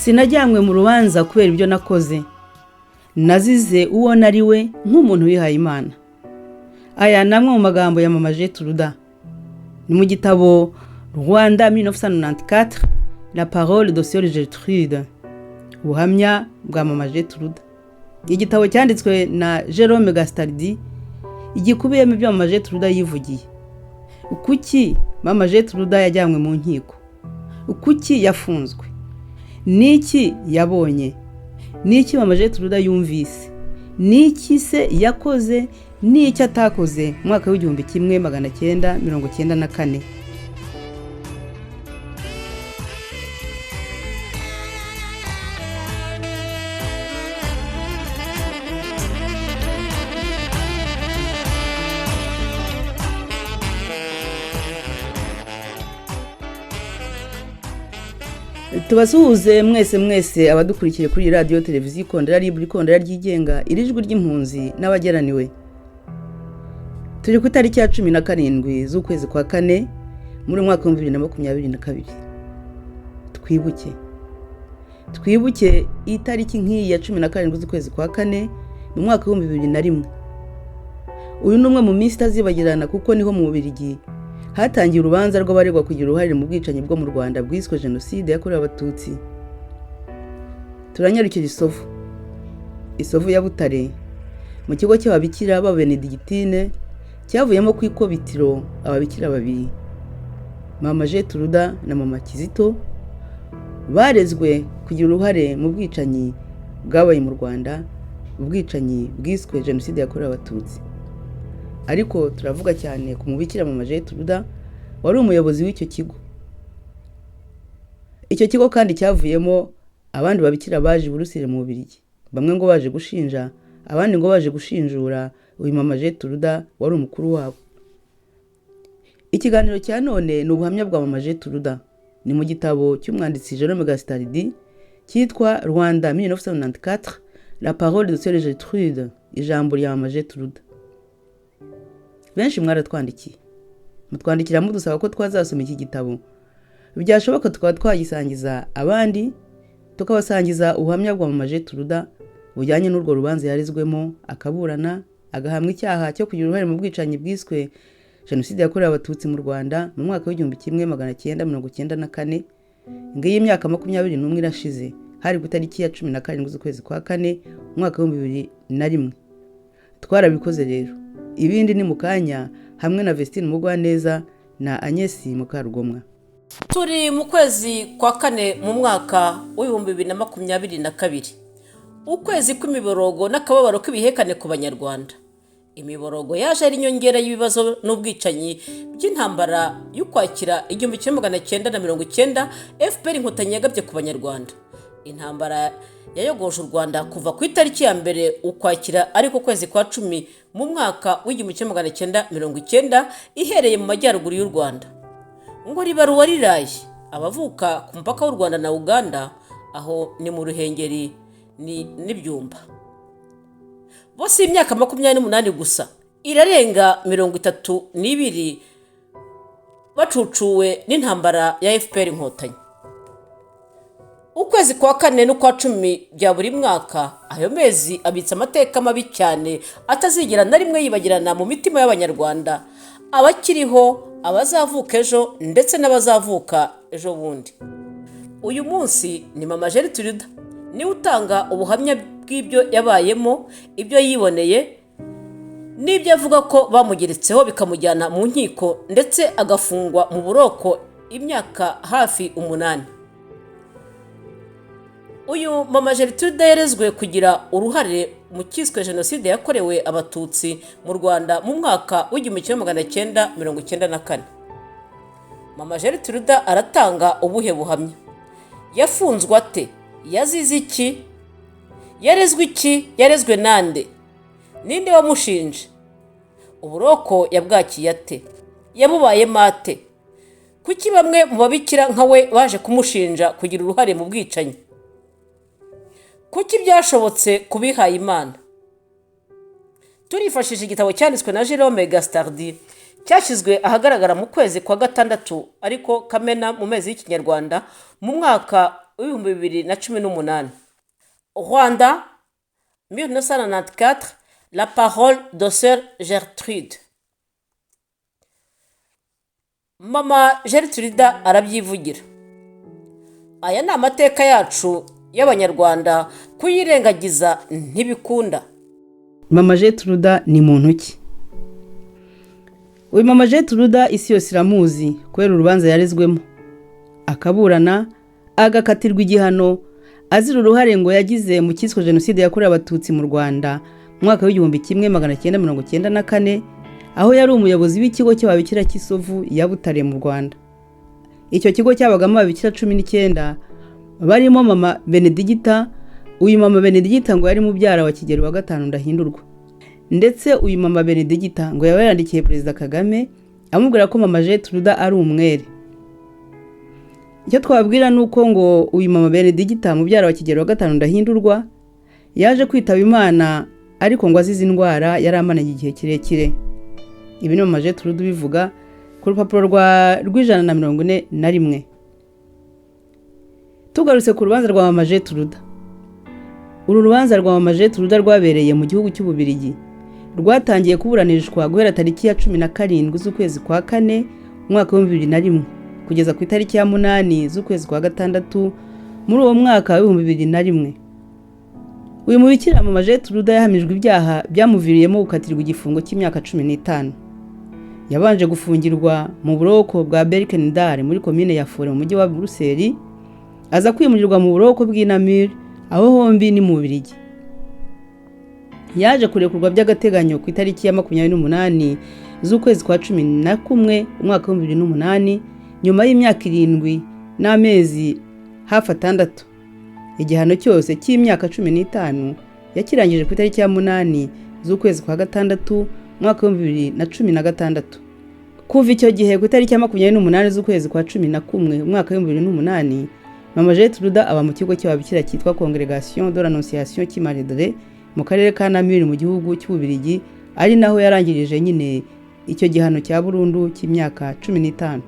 sinajyanywe mu rubanza kubera ibyo nakoze, nazize uwo nari we nk'umuntu wihaye Imana. Aya namwe mu magambo ya Mama Gertruda ni mu gitabo Rwanda 1994, La parole de Sœur Gertrude, ubuhamya bwa Mama Gertruda. Igitabo cyanditswe na Jérôme Gastaldi, igikubiyemo ibyo Mama Gertruda yivugiye. Kuki Mama Gertruda yajyanywe mu nkiko? Kuki yafunzwe? Niki yabonye? Niki Mama Gertruda yumvise? Niki se yakoze n'icyo atakoze mu mwaka w'1994? Tubasuhuze mwese abadukurikiye kuri radio televiziyo Ikondera Libre, Ikondera ryigenga, irijwi ry'impunzi n'abageraniwe. Turi ku itariki ya 17 z'ukwezi kwa kane muri mwaka wa 2022. Twibuke itariki nk'iyi ya 17 z'ukwezi kwa kane mu mwaka wa 2001. Uyu numwe mu minsi itazibagirana kuko niho mu Bubiligi hatangiye urubanza rw'abaregwa kugira uruhare mu bwicanyi bwo mu Rwanda bwiswe Jenoside yakorewe Abatutsi. Turanyarukira Isovu ya Butare mu kigo cy'ababikira ba Benedictine cyavuyemo kwikobitiro ababikira babiri, Mama Gertruda na Mama Kizito, barezwe kugira uruhare mu bwicanyi bwabaye mu Rwanda, ubwicanyi bwiswe Jenoside yakorewe Abatutsi. Ariko turavuga cyane ku mubikira Mama Gertruda wari umuyobozi w'icyo kigo. Icyo kigo kandi cyavuyemo abandi babikira baje Buruseli mu Bubiligi, bamwe ngo baje gushinja, abandi ngo baje gushinjura uyu Mama Gertruda wari umukuru wabo. Ikiganiro cya none ni ubuhamya bwa Mama Gertruda, ni mu gitabo cy'umwanditsi Jérôme Gastaldi cyitwa Rwanda 1994, La parole de Sœur Gertrude, ijambo rya Mama Gertruda. Benshi mwaratwandikiye, mutwandikira mudusaba ko twazasoma iki gitabo. Byashoboka tukaba twagisangiza abandi, tukabasangiza ubuhamya bwa Mama Gertruda bujyanye n'urwo rubanza yarizwemo, akaburana, agahamwa icyaha cyo kugira uruhare mu bwicanyi bwiswe Jenoside yakorewe Abatutsi mu Rwanda mu mwaka w'1994. Ngiyi imyaka 21 irashize, hari ku itariki ya 17 z'ukwezi kwa kane mu mwaka wa 2001. Twarabikoze rero. Ibindi ni mukanya hamwe na Vestine Mugwaneza na Agnes Mukarugomwa. Turi mu kwezi kwa kane mu mwaka w'2022, ukwezi kw'imiborogo n'akababaro k'ibihekane ku Banyarwanda. Imiborogo yaje ari inyongera y'ibibazo n'ubwicanyi by'intambara y'ukwakira 1990 FPR Inkotanyi yagabye ku Banyarwanda. Intambara yayogoje u Rwanda kuva ku itariki ya mbere ukwakira ariko kwezi kwa 10 mu mwaka w'1990 ihereye mu majyaruguru y'u Rwanda. Ngo ribaruwa riraye abavuka ku mpaka w'u Rwanda na Uganda, aho ni mu Ruhengeri n'ibyumba. Bose imyaka 28 gusa, irarenga 32 bacucuwe n'intambara ya FPR Inkotanyi. Ukwezi kwa kane n'ukwa 10 bya buri mwaka, ayo mezi abitsa amateka mabi cyane atazigera na rimwe yibagirana mu mitima y'Abanyarwanda, abakiriho, abazavuka ejo ndetse n'abazavuka ejo bundi. Uyu munsi ni Mama Gertruda ni utanga ubuhamya bw'ibyo yabayemo, ibyo yiboneye n'ibyo avuga ko bamugeretseho bikamujyana mu nkiko ndetse agafungwa mu buroko imyaka hafi 8. Uyu Mama Gertruda yarezwe kugira uruhare mu kiswe Jenoside yakorewe Abatutsi mu Rwanda mu mwaka w'1994. Mama Gertruda aratanga ubuhe buhamya. Yafunzwe ate? Yazize iki? Yarezwe iki? Yarezwe nande? Ninde wamushinje? Uburoko yabwakiye ate? Yabubaye mate? Kuki bamwe mu babikira nkawe baje kumushinja kugira uruhare mu bwicanyi? Kuki byashobotse kubihaye Imana? Turifashishije igitabo cyanditswe na Jérôme Gastaldi cyashyizwe ahagaragara mu kwezi kwa gatandatu ariko Kamena mu mezi y'Ikinyarwanda mu mwaka w'ibihumbi bibiri na cumi n'umunani. Rwanda 1994, la parole de sœur Gertrude. Mama Gertrude arabyivugira. Aya ni amateka yacu y'Abanyarwanda, kuyirengagiza ntibikunda. Mama Gertrude ni muntu ki? Uyu Mama Gertrude isi yose iramuzi kubera urubanza yarezwemo, akaburana agakatirwa igihano azira uruhare ngo yagize mu cyiswe jenoside yakorewe abatutsi mu Rwanda mu mwaka w'igihumbi kimwe 1994, aho yari umuyobozi w'ikigo cy'ababikira cy'Isovu ya Butare mu Rwanda. Icyo kigo cyabagamo ababikira 19 barimo Mama Benedicta. Uyu Mama Benedicta ngo yari mubyara wa Kigeli wa gatanu Ndahindurwa, ndetse uyu Mama Benedicta ngo yabarandikiye Perezida Kagame amubwira ko Mama Gertrude ari umwere. Icyo twabwira nuko ngo uyu Mama Benedicta mubyara wa Kigeli wa gatanu Ndahindurwa yaje kwitaba Imana, ariko ngo azize indwara yari amananye igihe kirekire. Ibi ni Mama Gertrude bivuga ku rupapuro rw'141. Tugarutse ku rubanza rwa Mama Gertrude. Uru rubanza rwa Mama Gertrude rwabereye mu gihugu cy'Ububirigi, rwatangiye kuburanishwa guhera tariki ya 17 z'ukwezi kwa 4 umwaka wa 2001 kugeza ku itariki ya 8 z'ukwezi kwa 6 muri uwo mwaka wa 2001. Uyu mubikira Mama Gertrude yahamijwe ibyaha byamuviriyemo gukatirwa igifungo cy'imyaka 15. Yabanje gufungirwa mu buroko bwa Berkendal muri komine ya Fore mu mujyi wa Bruxelles, aza kwimurirwa mu buroko bw'Inamur, aho hombi ni mu Bubiligi. Yaje kurekurwa by'agateganyo ku itariki ya 28 z'ukwezi kwa 11 umwaka wa 2008 nyuma y'imyaka 7 n'amezi hafi 6. Igihano cyose cy'imyaka 15 yakirangije ku itariki ya 8 z'ukwezi kwa 6 umwaka wa 2016. Kuva icyo gihe ku itariki ya 28 z'ukwezi kwa 11 umwaka wa 2008 Mama Gertrude aba mu kigo cy'ababikira cyitwa Congregation de l'Annonciation cy'Imaredre mu karere ka Namur mu gihugu cy'Ububirigi, ari naho yarangirije nyine icyo gihano cya burundu cy'imyaka 15.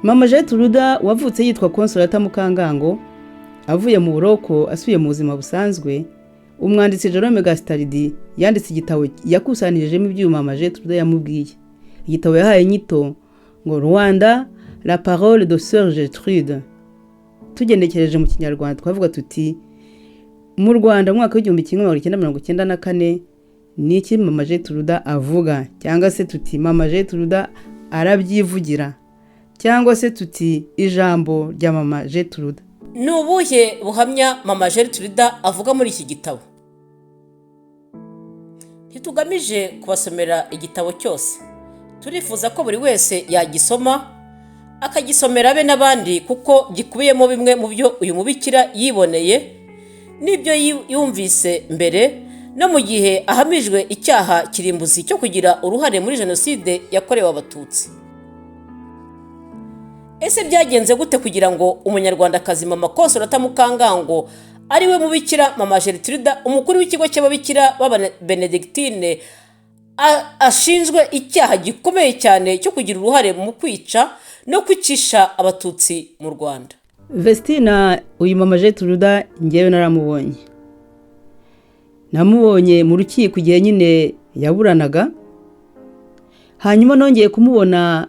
Mama Gertrude wavutse yitwa Consolata Mukangango, avuye mu buroko asuye mu buzima busanzwe. Umwanditsi Jerome Gastaldi yanditse igitabo yakusanyirijemo ibyo Mama Gertrude yamubwiye. Igitabo yahaye nyito ngo Rwanda, la parole de sœur Gertrude. Tugenekereje mu Kinyarwanda twavuga tuti mu Rwanda mwaka w'igihumbi kimwe 1994 ni iki Mama Gertrude avuga, cyangwa se tuti Mama Gertrude arabyivugira, cyangwa se tuti ijambo rya Mama Gertrude. Ni ubuhe buhamya Mama Gertrude avuga muri iki gitabo? Ntitugamije kubasomera igitabo cyose, turifuza ko buri wese yagisoma akagisomera be n'abandi, kuko gikubiyemo bimwe mu byo uyu mubikira yiboneye n'ibyo yumvise mbere no mu gihe ahamijwe icyaha kirimbuzi cyo kugira uruhare muri jenoside yakorewe abatutsi. Ese byagenze gute kugira ngo umunyarwandakazi Mama Consolata Mukangango ari we mubikira Mama Gertrude, umukuru w'ikigo cy'ababikira b'Abenedictine, ashinjwe icyaha gikomeye cyane cyo kugira uruhare mu kwica no kwicisha abatutsi mu Rwanda? Vestina, uyu Mama Gertrude ngewe namubonye mu rukiko igihe nyine yaburanaga, hanyuma nongeye kumubona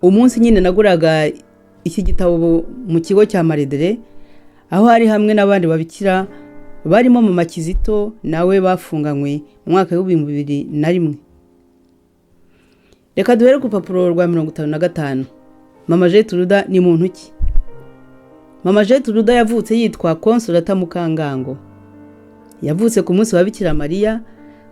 umunsi nyine naguraga iki gitabo mu kigo cya Maredre, aho hari hamwe n'abandi babikira barimo Mama Kizito nawe bafunganywe mu mwaka wa 2001. Reka duhere ku rupapuro rwa 55. Mama Gertrude ni muntu ki? Mama Gertrude yavutse yitwa Consolata Mukangango. Yavutse ku munsi wa Bikira Mariya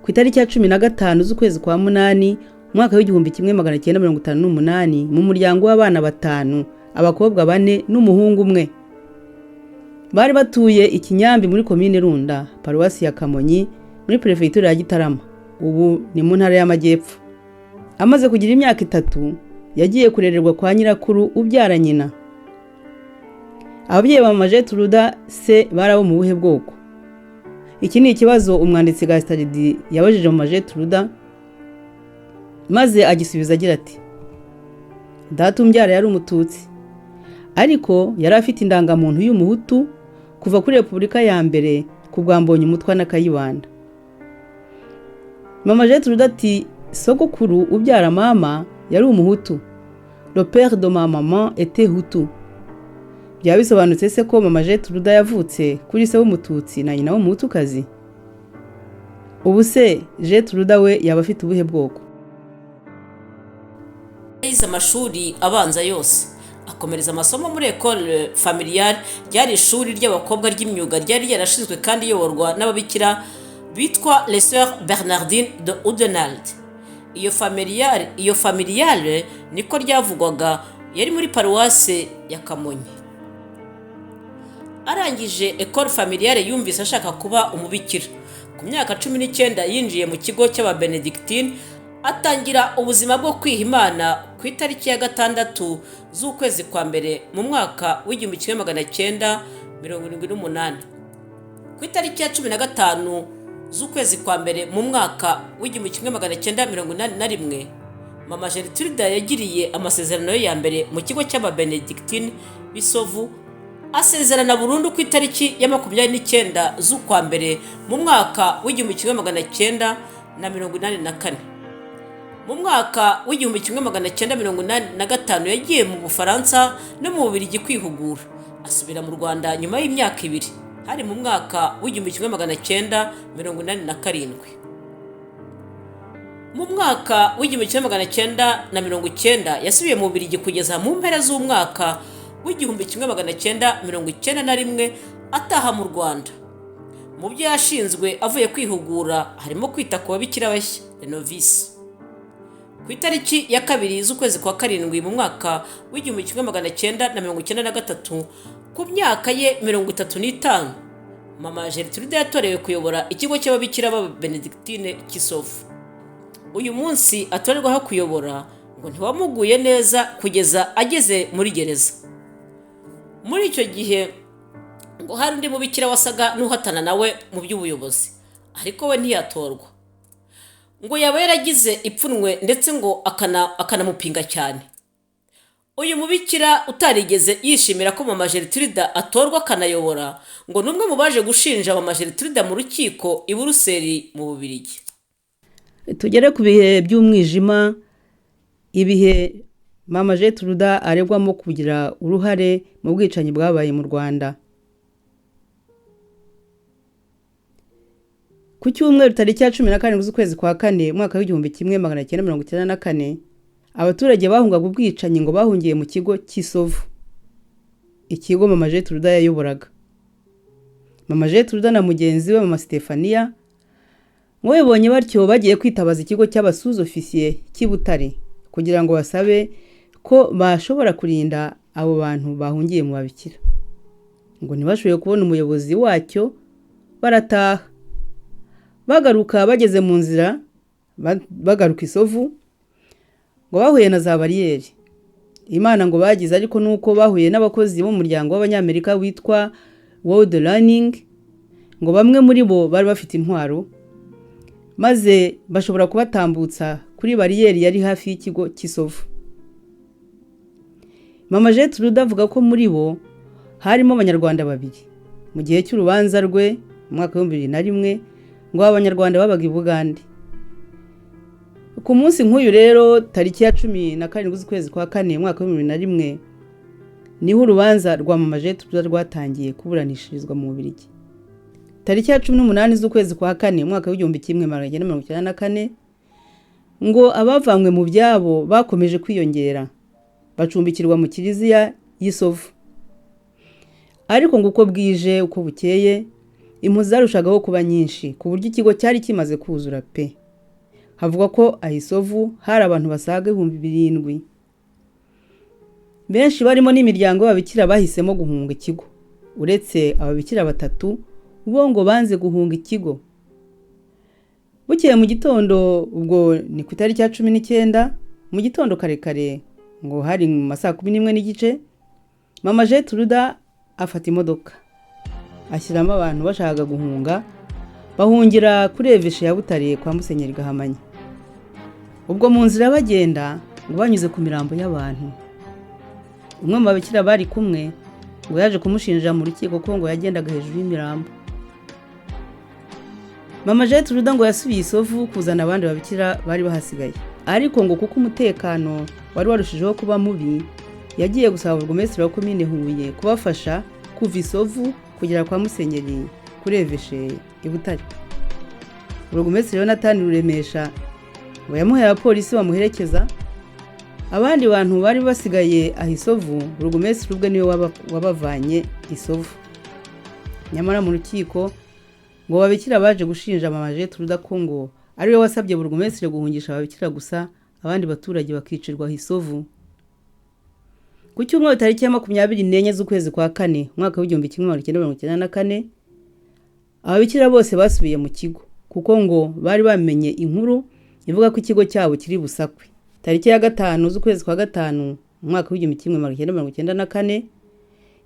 ku itariki ya 15 z'ukwezi kwa 8 mwaka w'igihumbi kimwe 1958 mu muryango w'abana 5, abakobwa 4 n'umuhungu 1. Bari batuye Ikinyambi muri komine Runda, paruwasi ya Kamonyi muri prefecture ya Gitarama, ubu ni mu ntara y'Amajyepfo. Amaze kugira imyaka 3 yagiye kurererwa kwa nyirakuru ubyara nyina. Ababyeyi ba Mama Gertrude se barabo mu buhe bwoko? Iki ni ikibazo umwanditsi Gastaldi yabajije Mama Gertrude, maze agisubiza agira ati: Data umbyara yari umututsi, ariko yari afite indangamuntu y'umuhutu kuva kuri repubulika ya mbere ku bwa Mbonyumutwa na Kayibanda. Mama Gertrude ati sogokuru ubyara mama yari umuhutu. Le père de ma maman était hutu. Byaba bisobanutse se ko Mama Gertrude yavutse kuri se w'umututsi na nyina w'umuhutukazi? Ubu se Gertrude we yaba afite ubuhe bwoko? Yize amashuri abanza yose, akomereza amasomo muri École Familiale, ryari ishuri ry'abakobwa ry'imyuga ryari ryarashinzwe kandi iyoborwa n'ababikira bitwa Les Sœurs Bernardines de Oudenarde. Iyo familiale niko ryavugwaga, yari muri paruwase ya Kamonyi. Arangije École Familiale yumvise ashaka kuba umubikira. Ku myaka 19 yinjiye mu kigo cy'ababenedictine, atangira ubuzima bwo kwiha Imana ku itariki ya 6 z'ukwezi kwa mbere mu mwaka w'1978. Ku itariki ya 15 z'ukwezi kwa mbere mu mwaka w'1981, Mama Gertrude yagiriye amasezerano ya mbere mu kigo cy'ababenedictine Bisovu, asezerana burundu ku itariki ya 29 z'ukwa mbere mu mwaka w'1984. Mu mwaka w'1985 yagiye mu Bufaransa no mu Bubiligi kwihugura, asubira mu Rwanda nyuma y'imyaka 2, hari mu mwaka w'1987. Mu mwaka w'1990 yasubiye mu Bubiligi kugeza mu mpera z'umwaka w'1991 ataha mu Rwanda. Mu byo yashinzwe avuye kwihugura harimo kwita ku babikira bashya, novice. Ku itariki ya 2 z'ukwezi kwa karindwi mu mwaka w'1993, ku myaka ye 35, Mama Gertrude yatorewe kuyobora ikigo cy'ababikira b'Abenedictine Kisovu. Uyu munsi atorerwaho kuyobora ngo ntiwamuguye neza kugeza ageze muri gereza. Muri icyo gihe ngo hari undi mubikira wasaga n'uhatana nawe mu by'ubuyobozi, ariko we ntiyatorwa. Ngo yaba yaragize ipfunwe ndetse ngo akanamupinga cyane. Uyu mubikira utarigeze yishimira ko Mama Gertrude atorwa akanayobora, ngo numwe mu baje gushinja Mama Gertrude mu rukiko i Buruseli mu Bubiligi. Tugere ku bihe by'umwijima, ibihe Mama Gertrude aregwamo kugira uruhare mu bwicanyi bwabaye mu Rwanda. Ku cyumweru tariki ya 17 z'ukwezi kwa kane mwaka w'1994, abaturage bahungaga ubwicanyi ngo bahungiye mu kigo Kisovu, ikigo Mama Gertrude yayoboraga. Mama Gertrude na mugenzi we Mama Stefania ngo babonye batyo bagiye kwitabaza ikigo cy'abasuzofisiye cy'Ibutare kugira ngo basabe ko bashobora kurinda abo bantu bahungiye mu babikira. Ngo ntibashoboye kubona umuyobozi wacyo, barataha. Bagaruka bageze mu nzira, bagaruka Isovu, ngo bahuye na za bariyeri. Imana ngo bagize ariko nuko bahuye n'abakozi bo mu muryango w'Abanyamerika witwa World Learning, ngo bamwe muri bo bari bafite intwaro, maze bashobora kubatambutsa kuri bariyeri yari hafi y'ikigo Kisovu. Mama Gertrude avuga ko muri bo harimo Abanyarwanda 2. Mu gihe cy'urubanza rwe mu mwaka w'2001, ngo Abanyarwanda babaga i Bugande. Ku munsi nk'uyu rero tariki ya 17 z'ukwezi kwa kane mu mwaka w'2001, niho urubanza rwa Mama Gertrude rwatangiye kuburanishirizwa mu Bubiligi. Tariki ya 18 z'ukwezi kwa kane mu mwaka w'1994, ngo abavanywe mu byabo bakomeje kwiyongera, bacumbikirwa mu kiliziya y'Isovu. Ariko ngo uko bwije uko bukeye, impu zarushagaho kuba nyinshi ku buryo ikigo cyari kimaze kuzura pe. Havugwa ko Isovu hari abantu basaga 7,000. Benshi barimo n'imiryango y'ababikira bahisemo guhunga ikigo, uretse ababikira 3 bo ngo banze guhunga ikigo. Bukeye mu gitondo, ubwo ni ku itariki ya 19, mu gitondo karekare, ngo hari mu masaa 11:15, Mama Gertrude afata imodoka, ashyiramo abantu bashaka guhunga, bahungira kuri Eveshe ya Butare kwa Musenyeri Gahamanyi. Ubwo mu nzira bagenda ngo banyuze ku mirambo y'abantu. umwe mu babikira bari kumwe ngo yaje kumushinja mu rukiko ko ngo yagendaga hejuru y'imirambo. Mama Gertrude ngo yasubiye Isovu kuzana abandi babikira bari bahasigaye, ariko ngo kuko umutekano wari warushijeho kuba mubi, yagiye gusaba burugumesitiri wa komine Huye kubafasha kuva Isovu kugera kwa Musenyeri kuri Eveshe i Butare. Burugumesitiri Yonatani Ruremesha ngo yamuhaye abapolisi bamuherekeza. Abandi bantu bari basigaye Isovu, burugumesitiri ubwe niwe wabavanye Isovu. Nyamara mu rukiko ngo babikira baje gushinja Mama Gertrude ko ngo ari we wasabye burugumesitiri guhungisha ababikira gusa, abandi baturage bakicirwa Isovu. Ku cyumweru tariki ya 24 z'ukwezi kwa kane umwaka w'1994 ababikira bose basubiye mu kigo, kuko ngo bari bamenye inkuru ivuga ko ikigo cyabo kiri Busakwe. Tariki ya 5 z'ukwezi kwa gatanu umwaka w'1994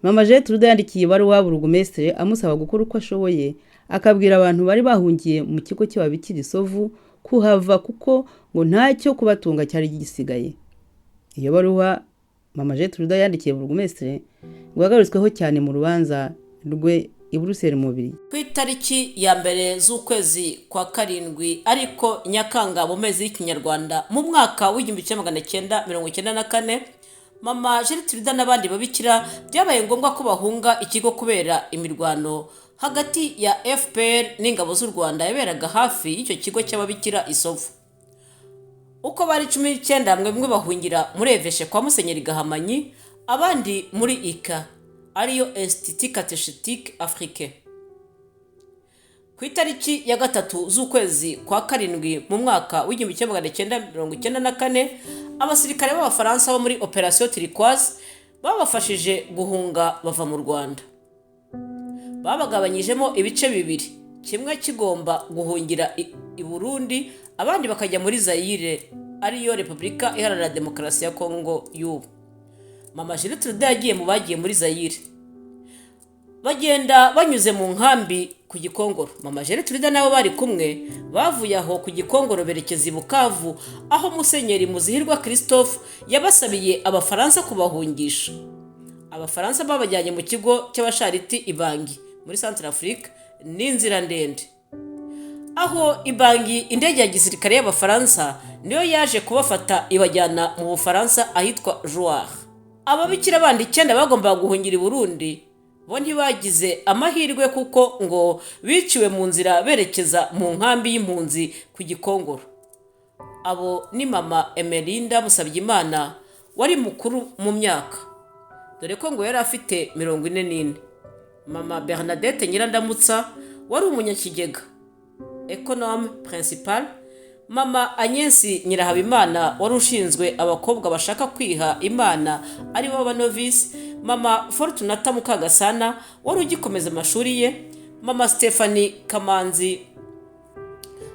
Mama Gertrude yandikiye ibaruwa burugumesitiri amusaba gukora uko ashoboye, akabwira abantu bari bahungiye mu kigo cy'ababikira Isovu kuhava kuko ngo ntacyo kubatunga cyari gisigaye. Iyo baruwa Mama Gertrude yandikiye burugumesitiri ngo yagarutsweho cyane mu rubanza rwe i Buruseli mu Bubiligi. Ku itariki ya mbere z'ukwezi kwa karindwi ariko Nyakanga mu mezi y'Ikinyarwanda mu mwaka w'1994 Mama Gertrude n'abandi babikira byabaye ngombwa ko bahunga ikigo kubera imirwano hagati ya FPR n'ingabo z'u Rwanda yaberaga hafi y'icyo kigo cy'ababikira Isovu. Uko bari 19 mwe bahungira muri Eveshe kwa Musenyeri Gahamanyi, abandi muri ICA ariyo Institut Catéchétique Africain. Ku itariki ya 3 z'ukwezi kwa karindwi mu mwaka w'1994 abasirikare b'Abafaransa bo muri Operation Turquoise babafashije guhunga bava mu Rwanda. Babagabanyijemo ibice bibiri, kimwe kigomba guhungira i Burundi, abandi bakajya muri Zaire ariyo Repubulika Iharanira Demokarasi ya Kongo y'ubu. Mama Gertrude yagiye mu bagiye muri Zaire, bagenda banyuze mu nkambi ku Gikongoro. Mama Gertrude nabo bari kumwe bavuye aho ku Gikongoro berekeza i Bukavu, aho Musenyeri Muzihirwa Christophe yabasabiye Abafaransa kubahungisha. Abafaransa babajyanye mu kigo cy'abashariti Ibangi muri Centrafrique n'inzira ndende. Aho Ibangi indege ya gisirikare y'Abafaransa niyo yaje kubafata ibajyana mu Bufaransa ahitwa Jouar. Ababikira bandi 9 bagombaga guhungira i Burundi bo ntibagize amahirwe kuko ngo biciwe mu nzira berekeza mu nkambi y'impunzi ku Gikongoro. Abo ni Mama Emelinda Musabyimana wari mukuru mu myaka, dore ko ngo yari afite 44. Mama Bernadette Nyirandamutsa wari umunyakigega econome principal. Mama Agnes Nyirahabimana wari ushinzwe abakobwa bashaka kwiha Imana ari bo banovice. Mama Fortunata Mukagasana wari ugikomeza amashuri ye. Mama Stephanie Kamanzi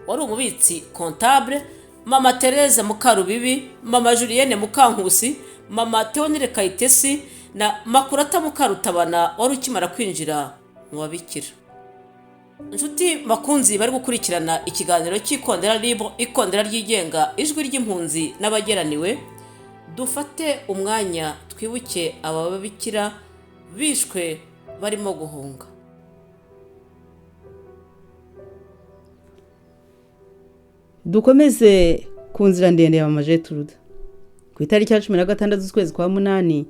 wari umubitsi comptable. Mama Teresa Mukarubibi, Mama Julienne Mukankusi, Mama Theonire Kayitesi na Makurata Mukarutabana wari ukimara kwinjira mu babikira. Inshuti bakunzi bari gukurikirana ikiganiro cy'Ikondera Libre, ikondera ryigenga, ijwi ry'impunzi n'abageraniwe, dufate umwanya twibuke aba babikira bishwe barimo guhunga. Dukomeze ku nzira ndende ya Mama Gertrude. Ku itariki ya 16 z'ukwezi kwa munani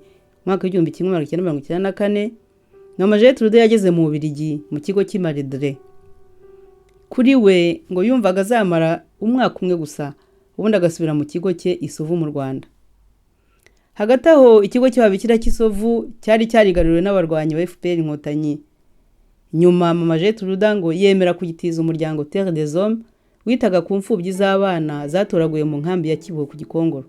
mwaka w'1994 Mama Gertrude yageze mu Bubiligi mu kigo cy'Imaredre. Kuri we ngo yumvaga azamara umwaka umwe gusa, ubundi agasubira mu kigo cye Isovu mu Rwanda. Hagati aho ikigo cy'ababikira cy'Isovu cyari cyarigaruriwe n'abarwanyi ba FPR Inkotanyi. Nyuma Mama Gertrude ngo yemera kugitiza umuryango Terre des Hommes witaga ku mfubyi z'abana zatoraguye mu nkambi ya Kibuye ku Gikongoro.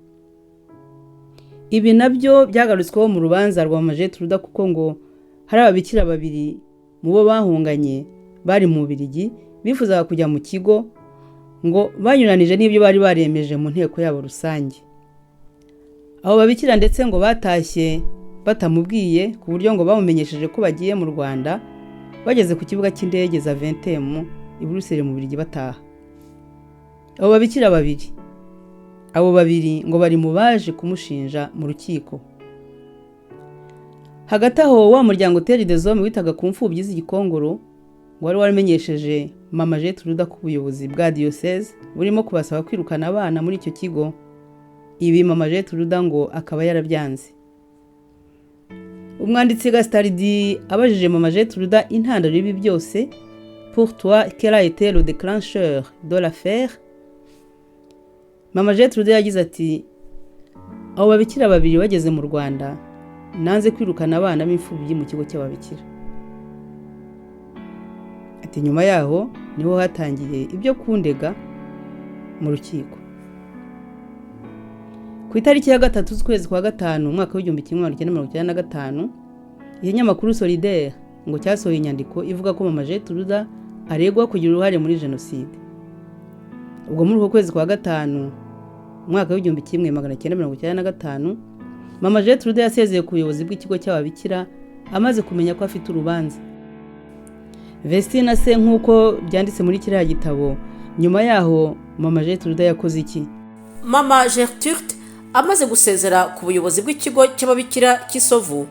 Ibi nabyo byagarutsweho mu rubanza rwa Mama Gertrude kuko ngo hari ababikira babiri mu bo bahunganye bari mu Bubiligi bifuzaga kujya mu kigo, ngo banyuranije n'ibyo bari baremeje mu nteko yabo rusange. Abo babikira ndetse ngo batashye batamubwiye, ku buryo ngo bamumenyesheje ko bagiye mu Rwanda bageze ku kibuga cy'indege za Ventemu i Buruseli mu Bubiligi bataha. Abo babiri ngo bari mu baje kumushinja mu rukiko. hagati aho wa muryango Terre des Hommes witaga ku mfubyi z'igikongoro wari waramenyesheje mama Gertrude ko ubuyobozi bwa diocese burimo kubasaba kwirukana abana muri icyo kigo. Ibi mama Gertrude ngo akaba yarabyanze. Umwanditsi Gastardi abajije mama Gertrude intandaro y'ibi byose, pour toi quel a été le déclencheur de l'affaire? Mama Gertrude yagize ati, abo babikira babiri bageze mu Rwanda nanze kwirukana abana b'imfubyi mu kigo cy'ababikira. Ati nyuma yaho niho hatangiye ibyo kundega mu rukiko. Ku itariki ya 3 z'ukwezi kwa gatanu umwaka w'1995 ikinyamakuru Solidaire ngo cyasohoye inyandiko ivuga ko mama Gertrude aregwa kugira uruhare muri jenoside. Ubwo muri uko kwezi kwa gatanu umwaka w'1995 mama Gertrude yasezeye ku buyobozi bw'ikigo cy'ababikira amaze kumenya ko afite urubanza. Vestina se nk'uko byanditse muri kiriya gitabo, nyuma yaho mama Gertrude yakoze iki? Mama Gertrude amaze gusezera ku buyobozi bw'ikigo cy'ababikira cy'Isovu,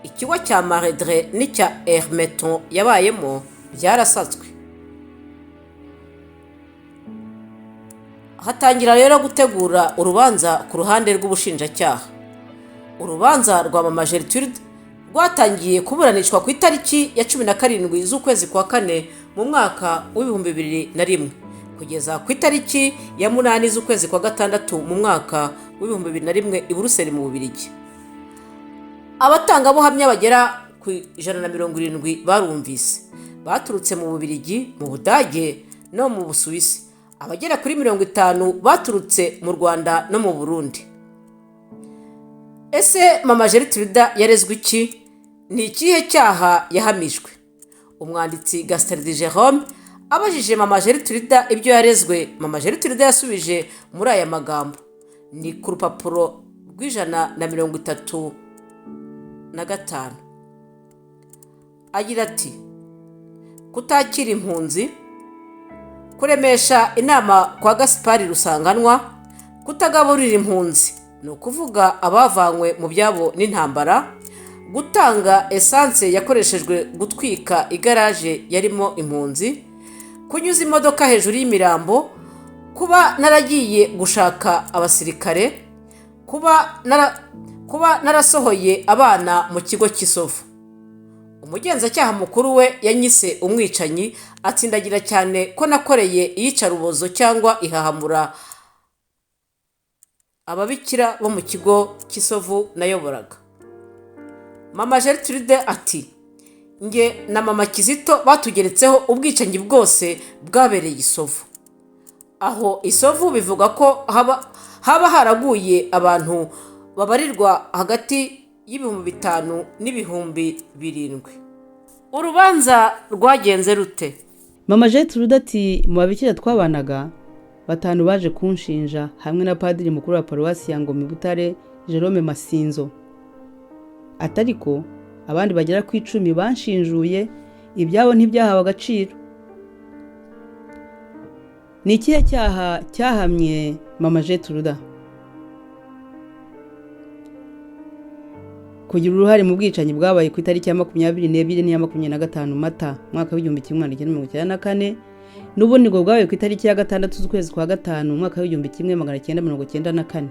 ikigo cya Maredre n'icya Hermeton yabayemo byarasatswe. Hatangira rero gutegura urubanza ku ruhande rw'ubushinjacyaha. Urubanza rwa mama Gertrude rwatangiye kuburanishwa ku itariki ya 17 z'ukwezi kwa kane mu mwaka w'2001 kugeza ku itariki ya 8 z'ukwezi kwa gatandatu mu mwaka w'2001 i Buruseli mu Bubiligi. Abatangabuhamya bagera ku 170 barumvise, baturutse mu Bubiligi, mu Budage no mu Busuwisi. Abagera kuri 50 baturutse mu Rwanda no mu Burundi. Ese mama Gertrude yarezwe iki? Ni ikihe cyaha yahamijwe? Umwanditsi Gastardi Jerome abajije mama Gertrude ibyo yarezwe, mama Gertrude yasubije muri aya magambo. Ni ku rupapuro rw'135. Agira ati, kutakira impunzi, kuremesha inama kwa Gaspari Rusanganwa, kutagaburira impunzi, ni ukuvuga abavanywe mu byabo n'intambara, gutanga essence yakoreshejwe gutwika igaraje yarimo impunzi, kunyuza imodoka hejuru y'imirambo, kuba naragiye gushaka abasirikare, kuba narasohoye abana mu kigo cy'Isovu. Umugenzacyaha mukuru we yanyise umwicanyi, atsindagira cyane ko nakoreye iyicarubozo cyangwa ihahamura ababikira bo mu kigo cy'Isovu nayoboraga. Mama Gertrude ati, nge na mama Kizito batugeretseho ubwicanyi bwose bwabereye Isovu. Aho Isovu bivuga ko haba haraguye abantu babarirwa hagati y'5,000 n'7,000. Urubanza rwagenze rute? Mama Gertrude ati, mu babikira twabanaga 5 baje kunshinja hamwe na padiri mukuru wa paruwasi ya Ngoma Butare Jerome Masinzo. Atariko abandi bagera ku 10 banshinjuye, ibyabo ntibyahawe agaciro. Ni ikihe cyaha cyahamye mama Gertrude? Kugira uruhare mu bwicanyi bwabaye ku itariki ya 22 n'iya 25 Mata mwaka w'1994, n'ubundi ngo bwabaye ku itariki ya 6 z'ukwezi kwa gatanu mwaka w'1994.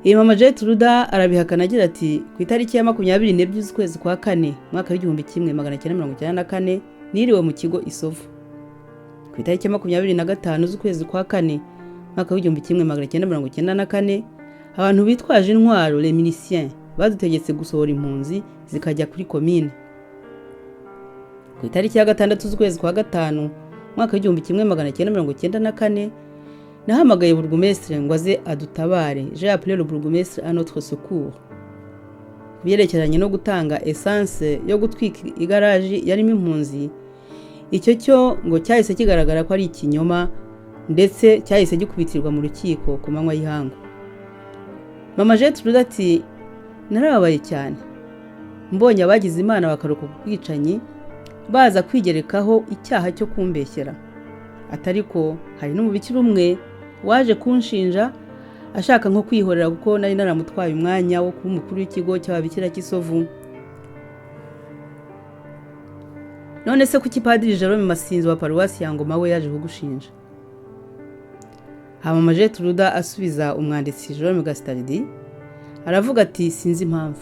Iyi mama Gertrude arabihakana agira ati, ku itariki ya 22 z'ukwezi kwa kane mwaka w'1994 niriwe mu kigo Isovu. Ku itariki ya 25 z'ukwezi kwa kane mwaka w'1994 abantu bitwaje intwaro les miliciens badutegetse gusohora impunzi zikajya kuri commune. Ku itariki ya 6 z'ukwezi kwa gatanu mwaka w'1994 nahamagaye burugumestre ngo aze adutabare. J'ai appelé le bourgmestre à notre secours. Byerekeranye no gutanga essence yo gutwika igaraje yarimo impunzi. Icyo cyo ngo cyahise kigaragara ko ari ikinyoma, ndetse cyahise gikubitirwa mu rukiko ku manywa y'ihangu. Mama Gertrude ati, narababaye cyane mbonye abagize Imana bakarokoka ubwicanyi baza kwigerekaho icyaha cyo kumbeshyera. Atariko hari n'umubikira umwe waje kunshinja ashaka nko kwihorera kuko nari naramutwaye umwanya wo kuba umukuru w'ikigo cy'ababikira cy'isovu. none se kuki Padiri Jerome Masinzi wa paruwasi ya Ngoma we yaje kugushinja? Mama Gertruda asubiza umwanditsi Jerome Gastardi aravuga ati sinzi impamvu.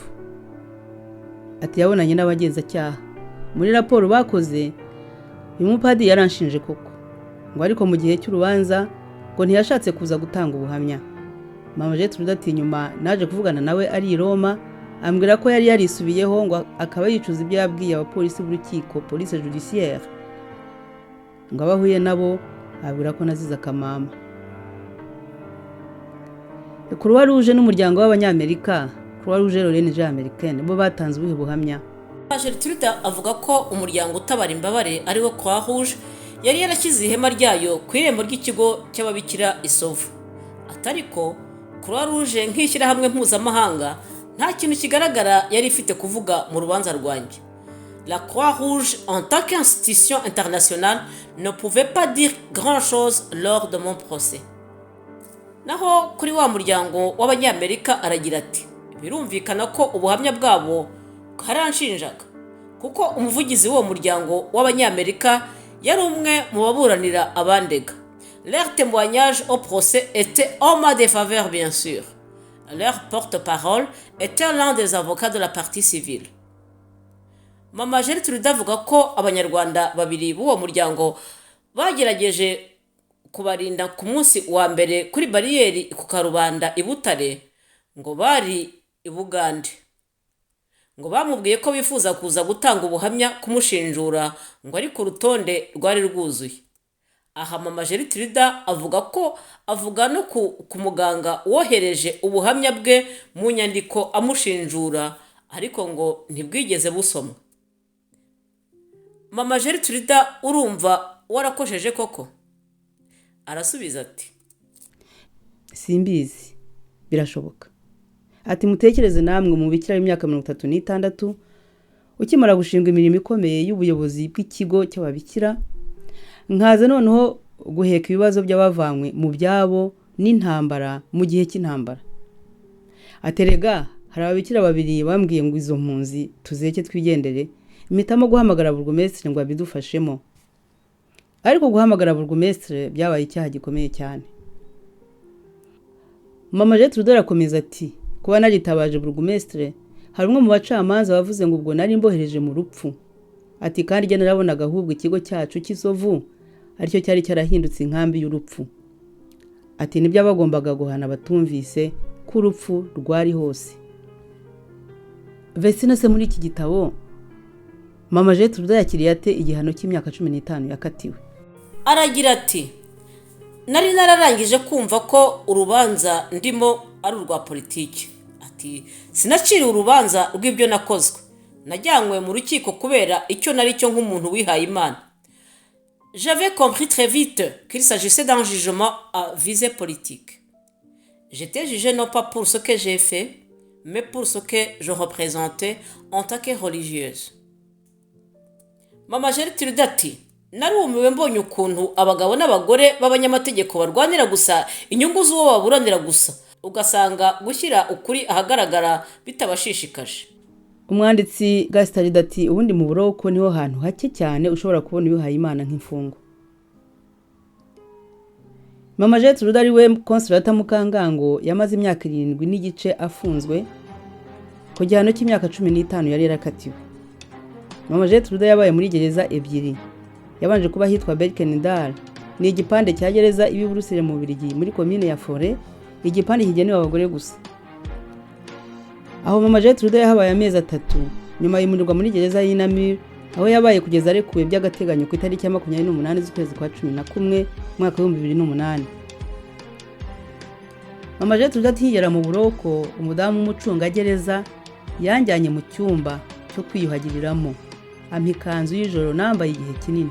Ati yabonanye n'abagenzacyaha. Muri raporo bakoze uyu mupadiri yaranshinje koko, ngo ariko mu gihe cy'urubanza ngo ntiyashatse kuza gutanga ubuhamya. Mama Gertruda ati nyuma naje kuvugana nawe ari i Roma, ambwira ko yari yarisubiyeho ngo akaba yicuza ibyo yabwiye abapolisi b'urukiko police judiciaire, ngo abahuye nabo abwira ko nazize akamama. Croix Rouge n'umuryango w'abanyamerika Croix Rouge Lorraine Américaine bo batanze ubuhe buhamya? Gertrude avuga ko umuryango utabara imbabare ari wo Croix Rouge yari yarashyize ihema ryayo ku irembo ry'ikigo cy'ababikira isovu. Atariko Croix Rouge nk'ishyirahamwe mpuzamahanga nta kintu kigaragara yari ifite kuvuga mu rubanza rwanjye. La Croix Rouge en tant qu'institution internationale ne pouvait pas dire grand chose lors de mon procès. Naho kuri wa muryango w'abanyamerika aragira ati birumvikana ko ubuhamya bwabo bwaranshinjaga kuko umuvugizi w'uwo muryango w'abanyamerika yari umwe mu baburanira abandega. Leur témoignage au procès était en ma défaveur bien sûr. Leur porte-parole était l'un des avocats de la partie civile. Mama Gertrude avuga ko abanyarwanda babiri b'uwo muryango bagerageje kubarinda ku munsi wa mbere kuri bariyeri ku Karubanda i Butare ngo bari i Bugande, ngo bamubwiye ko bifuza kuza gutanga ubuhamya kumushinjura ngo ariko urutonde rwari rwuzuye. Aha Mama Gertrude avuga no ku muganga wohereje ubuhamya bwe mu nyandiko amushinjura ariko ngo ntibwigeze busomwa. Mama Gertrude urumva warakosheje koko? Arasubiza ati simbizi, birashoboka. Ati mutekereze namwe mu bikira y'imyaka 36 ukimara gushinga imirimo ikomeye y'ubuyobozi bw'ikigo cy'ababikira, nkaza noneho guheka ibibazo by'abavanywe mu byabo n'intambara mu gihe cy'intambara. Aterega hari ababikira babiri bambwiye ngo izo mpunzi tuzeke twigendere, imitamo guhamagara burugumestre ngo abidufashemo. Ariko guhamagara burugumestre byabaye icyaha gikomeye cyane. Mama Gertrude arakomeza ati kuba naritabaje burugumestre hari umwe mu bacamanza bavuze ngo ubwo nari mbohereje mu rupfu. Ati kandi jye narabonaga ahubwo ikigo cyacu cy'isovu aricyo cyari cyarahindutse inkambi y'urupfu. Ati nibyo abagombaga guhana batumvise ko urupfu rwari hose. Vesina se muri iki gitabo Mama Gertrude yakiriye ate igihano cy'imyaka 15 yakatiwe? Aragira ati nari nararangije kumva ko urubanza ndimo ari urwa politiki. Ati sinaciriwe urubanza rw'ibyo nakozwe, najyanywe mu rukiko kubera icyo nari cyo nk'umuntu wihaye Imana. J'avais compris très vite qu'il s'agissait d'un jugement à visée politique. J'étais jugé non pas pour ce que j'ai fait, mais pour ce que je représentais en tant que religieuse. Mama Gertrude ati narumiwe mbonye ukuntu abagabo n'abagore b'abanyamategeko barwanira gusa inyungu z'uwo baburanira gusa, ugasanga gushyira ukuri ahagaragara bitabashishikaje. Umwanditsi Gastardi ati ubundi mu buroko niho hantu hake cyane ushobora kubona ubihaye Imana nk'imfungo. Mama Gertrude ari we Consolata Mukangango yamaze imyaka 7 n'igice afunzwe ku gihano cy'imyaka 15 yari yarakatiwe. Mama Gertrude yabaye muri gereza ebyiri. Yabanje kuba hitwa Berkendahl, ni igipande cya gereza ibi Buruseli mu Bubiligi muri commune ya Forêt, igipande kigenewe abagore gusa. Aho Mama Gertrude yahabaye amezi 3 nyuma yimurirwa muri gereza y'Inamur, aho yabaye kugeza arekuwe by'agateganyo ku itariki ya 28 z'ukwezi kwa 11 mwaka wa 2008. Mama Gertrude atiyera mu buroko, umudamu w'umucunga gereza yanjyanye mu cyumba cyo kwiyuhagiriramo, ampikanzu y'ijoro nambaye igihe kinini.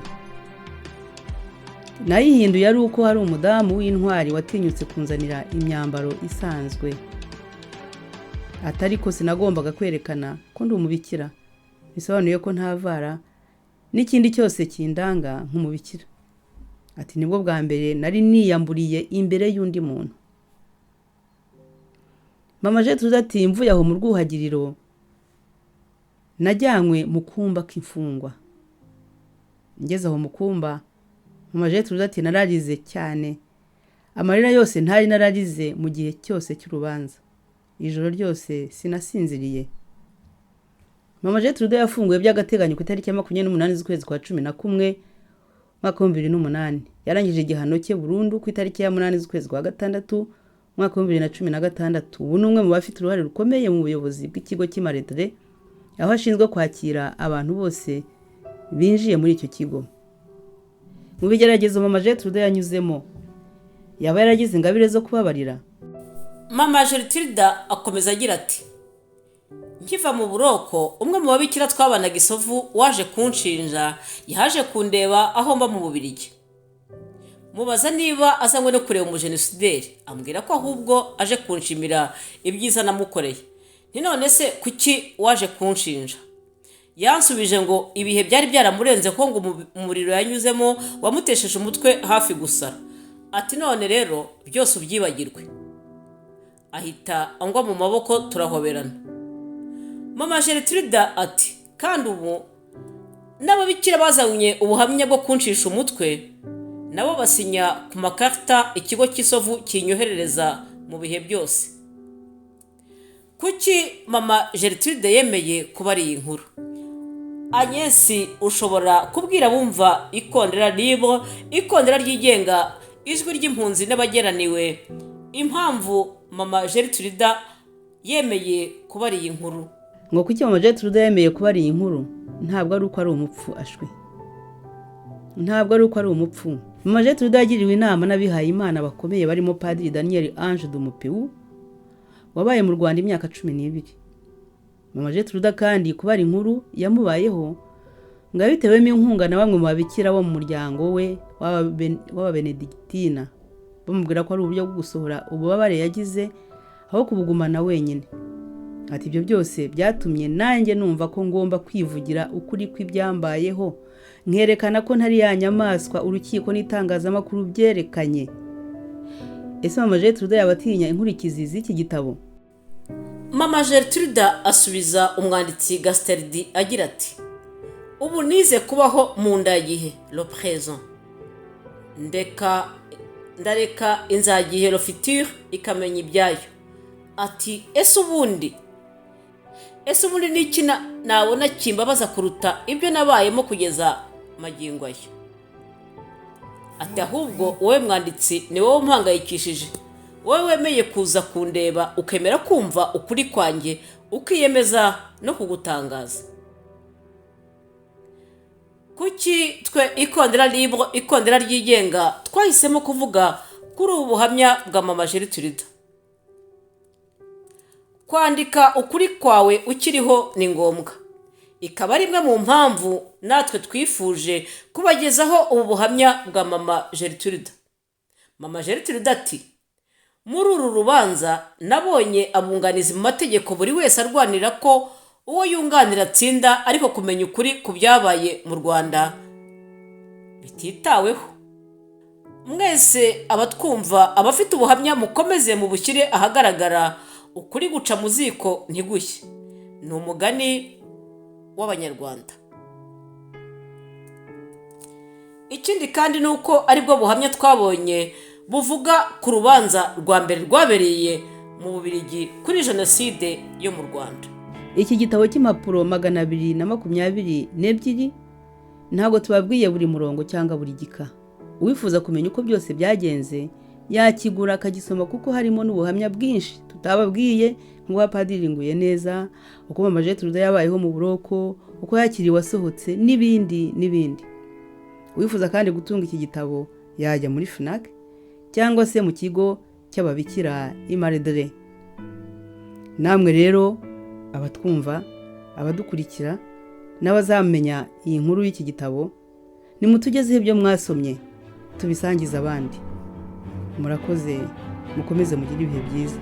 Nayihinduye ari uko hari umudamu w'intwari watinyutse kunzanira imyambaro isanzwe. Atari ko sinagombaga kwerekana ko ndi umubikira, bisobanuye ko ntavara n'ikindi cyose kindanga nk'umubikira. Ati nibwo bwa mbere nari niyamburiye imbere y'undi muntu. mama Gertrude ati mvuye aho mu rwuhagiriro najyanywe mu kumba k'imfungwa. Ngeze aho mu kumba mama Gertrude ati nararize cyane, amarira yose ntari nararize mu gihe cyose cy'urubanza, ijoro ryose sinasinziriye. Mama Gertrude yafunguwe by'agateganyo ku itariki ya 28 z'ukwezi kwa 11 mwaka 2008. Yarangije igihano cye burundu ku itariki ya 8 z'ukwezi kwa 6 mwaka 2016. Ubu ni umwe mu bafite uruhare rukomeye mu buyobozi bw'ikigo cy'Imaredre, aho ashinzwe kwakira abantu bose binjiye muri icyo kigo. Mu bigeragezo mama Gertrude yanyuzemo, yaba yaragize ingabire zo kubabarira. Mama Gertrude akomeza agira ati, nkiva mu buroko umwe mu babikira twabanaga Isovu waje kunshinja yaje kundeba aho mba mu Bubiligi. Mubaza niba azanywe no kureba umujenosideri, ambwira ko ahubwo aje kunshimira ibyiza namukoreye. None se kuki waje kunshinja? Yansubije ngo ibihe byari byaramurenze ko ngo umuriro yanyuzemo wamutesheje umutwe hafi gusara. Ati none rero byose ubyibagirwe. Ahita angwa mu maboko turahoberana. Mama Gertrude ati kandi ubu n'ababikira bazanye ubuhamya bwo kunshisha umutwe nabo basinya ku makarita ikigo cy'Isovu kinyoherereza mu bihe byose. Kuki mama Gertrude yemeye kuba ari inkuru? Agnes, ushobora kubwira bumva Ikondera Libre, ikondera ryigenga, ijwi ry'impunzi n'abageraniwe, impamvu mama Gertrude yemeye kuba ari inkuru? Ngo kuki mama Gertrude yemeye kuba ari inkuru? Ntabwo ari uko ari umupfu ashwe. Ntabwo ari uko ari umupfu. Mama Gertrude yagiriwe inama n'abihaye Imana bakomeye barimo Padiri Daniel Ange Dumupeu wabaye mu Rwanda imyaka 12. Mama Gertrude kandi kuba ari inkuru yamubayeho ngo abitewemo inkunga na bamwe mu babikira bo mu muryango we w'Ababenediktina, bamubwira ko ari uburyo bwo gusohora ububabare yagize aho kubugumana wenyine. Ati ibyo byose byatumye nanjye numva ko ngomba kwivugira ukuri kw'ibyambayeho, nkerekana ko ntari ya nyamaswa urukiko n'itangazamakuru byerekanye. Ese mama Gertrude yabatinya inkurikizi z'iki gitabo? Mama Gertrude asubiza umwanditsi Gasterdi agira ati, ubu nize kubaho mu ndagihe le présent, ndareka inzagihe le futur ikamenya ibyayo. Ati ese ubundi n'iki nabona kimbabaza kuruta ibyo nabayemo kugeza magingo aya? Ati ahubwo wowe mwanditsi ni wowe umpangayikishije, wowe wemeye kuza kundeba ukemera kumva ukuri kwanjye ukiyemeza no kugutangaza. Kuki twe Ikondera Libre, ikondera ryigenga, twahisemo kuvuga kuri ubu buhamya bwa mama Gertrude? Kwandika ukuri kwawe ukiriho ni ngombwa, ikaba ari imwe mu mpamvu natwe twifuje kubagezaho ubu buhamya bwa mama Gertrude. Mama Gertrude ati, muri uru rubanza nabonye abunganizi mu mategeko buri wese arwanira ko uwo yunganira atsinda, ariko kumenya ukuri ku byabaye mu Rwanda bititaweho. Mwese abatwumva, abafite ubuhamya mukomeze mu bushyire ahagaragara, ukuri guca mu ziko ntigushye, ni umugani w'Abanyarwanda. Ikindi kandi ni uko aribwo buhamya twabonye buvuga ku rubanza rwa mbere rwabereye mu Bubiligi kuri jenoside yo mu Rwanda. Iki gitabo cy'impapuro 222 ntabwo tubabwiye buri murongo cyangwa buri gika. Uwifuza kumenya uko byose byagenze yakigura akagisoma, kuko harimo n'ubuhamya bwinshi tutababwiye, nk'uwa Padiri Nguye neza, uko mama Gertrude yabayeho mu buroko, uko yakiriwe asohotse, n'ibindi n'ibindi. Uwifuza kandi gutunga iki gitabo yajya muri FNAC cyangwa se mu kigo cy'ababikira Imaredre. Namwe rero abatwumva, abadukurikira n'abazamenya iyi nkuru y'iki gitabo, nimutugezeho ibyo mwasomye tubisangiza abandi. Murakoze, mukomeze mugire ibihe byiza.